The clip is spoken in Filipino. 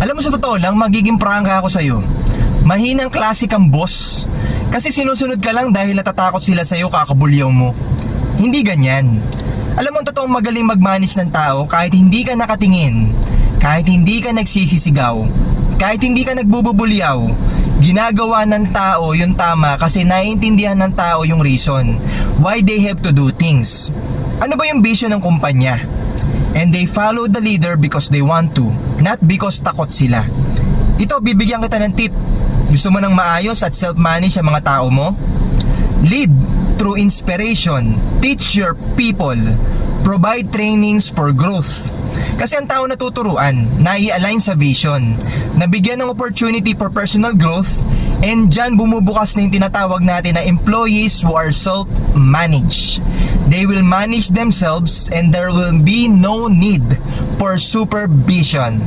Alam mo, sa totoo lang, magiging prangka ako sa'yo. Mahinang klase kang boss. Kasi sinusunod ka lang dahil natatakot sila sa'yo, kakabulyaw mo. Hindi ganyan. Alam mo, totoong magaling mag-manage ng tao kahit hindi ka nakatingin, kahit hindi ka nagsisisigaw, kahit hindi ka nagbububulyaw. Ginagawa ng tao yung tama kasi naiintindihan ng tao yung reason why they have to do things. Ano ba yung vision ng kumpanya? And they follow the leader because they want to, not because takot sila. Ito, bibigyan kita ng tip. Gusto mo ng maayos at self-manage ang mga tao mo? Lead through inspiration. Teach your people. Provide trainings for growth. Kasi ang tao natuturuan, nai-align sa vision, nabigyan ng opportunity for personal growth, and dyan bumubukas na yung tinatawag natin na employees who are self-managed. They will manage themselves and there will be no need for supervision.